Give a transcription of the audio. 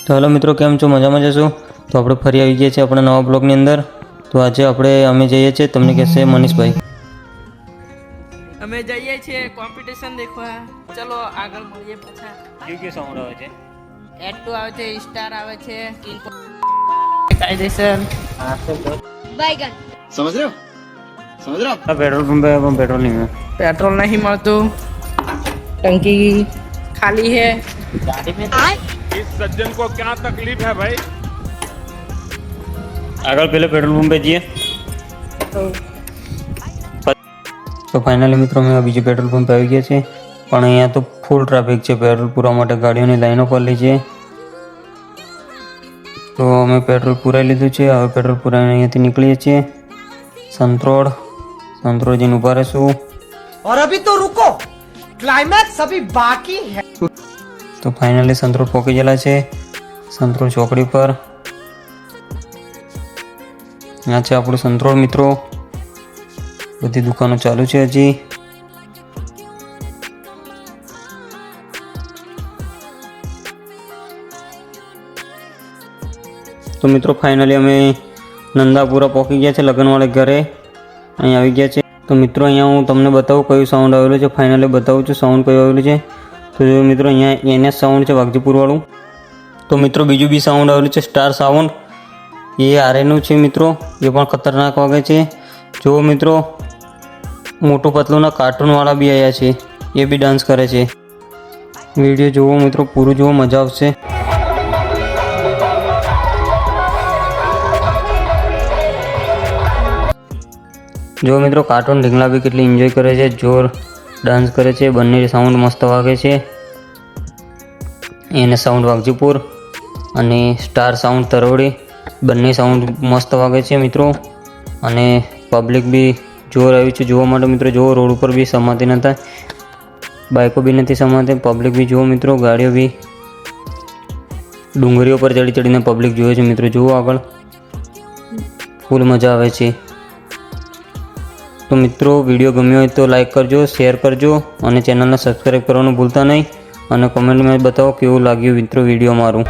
तो हेलो मित्रों, केम छो? मजा में जशो? तो આપણે ફરી આવી ગયા છે આપણા નવા બ્લોગની અંદર। તો આજે અમે જઈએ છીએ, તમને કહેશે મનીષભાઈ। અમે જઈએ છીએ કોમ્પિટિશન देखવા। ચલો આગળ મળીએ પાછા। કે સાઉન્ડ આવે છે? એડ2 આવે છે, સ્ટાર આવે છે, કાયદેસર बैगन समझ रहे हो આ પેટ્રોલ પંપ है, પણ પેટ્રોલ नहीं है। पेट्रोल नहीं મળતું, टंकी खाली है। गाड़ी में इस सज्जन को क्या तकलीफ है भाई? આગળ પહેલે પેટ્રોલ પંપે જઈએ। તો ફાઇનલી મિત્રો અમે બીજે પેટ્રોલ પંપ આવી ગયા છે, પણ અહીંયા તો ફૂલ ટ્રાફિક છે। પેટ્રોલ પૂરવા માટે ગાડીઓની લાઈનો પડી છે। તો અમે પેટ્રોલ પુરાઈ લીધું છે। હવે પેટ્રોલ પુરાઈને અહીંયાથી નીકળીએ છીએ સંતરોડ જઈને ઊભા રહીશું। और अभी तो रुको, क्लाइमैक्स अभी बाकी है। તો ફાઇનલી સંતરોડ પહોંચી ગયેલા છે, સંતરોડ ચોકડી પર। यहाँ છે આપણું સંતરોડ મિત્રો। બધી દુકાનો ચાલુ છે હજી। તો મિત્રો ફાઇનલી અમે નંદાપુરા પહોંચી ગયા છે, લગ્નવાળા ઘરે અહીં આવી ગયા છે। તો મિત્રો અહીંયા હું તમને બતાવું કયું સાઉન્ડ આવેલું છે। ફાઇનલી બતાવું છું સાઉન્ડ કયું આવેલું છે। તો જો મિત્રો અહીંયા એનએસ સાઉન્ડ છે વાઘજીપુરવાળું। તો મિત્રો બીજું બી સાઉન્ડ આવેલું છે સ્ટાર સાઉન્ડ, એ આરએનું છે મિત્રો, એ પણ ખતરનાક વાગે છે। જો મિત્રો મોટું પતલુંના કાર્ટૂનવાળા બી આવ્યા છે, એ બી ડાન્સ કરે છે। વિડીયો જુઓ મિત્રો, પૂરું જુઓ, મજા આવશે। જો મિત્રો કાર્ટૂન ઢીંગલા બી કેટલી એન્જોય કરે છે, જોર ડાન્સ કરે છે, બંને સાઉન્ડ મસ્ત વાગે છે। એને સાઉન્ડ વાઘજીપુર અને સ્ટાર સાઉન્ડ તરોડી, બંને સાઉન્ડ મસ્ત વાગે છે મિત્રો। અને પબ્લિક બી જોર આવ્યું છે જોવા માટે મિત્રો। જો રોડ ઉપર બી સમાતી નતા, બાઇકો બી નથી સમાતી, પબ્લિક બી જુઓ મિત્રો, ગાડીઓ બી ડુંગરીઓ પર ચડી ચડીને પબ્લિક જોવે છે મિત્રો। જુઓ આગળ ફૂલ મજા આવે છે। તો મિત્રો વિડીયો ગમ્યો હોય તો લાઈક કરજો, શેર કરજો અને ચેનલને સબસ્ક્રાઈબ કરવાનું ભૂલતા નહીં। અને કોમેન્ટમાં બતાવો કેવું લાગ્યું મિત્રો વિડીયો મારું।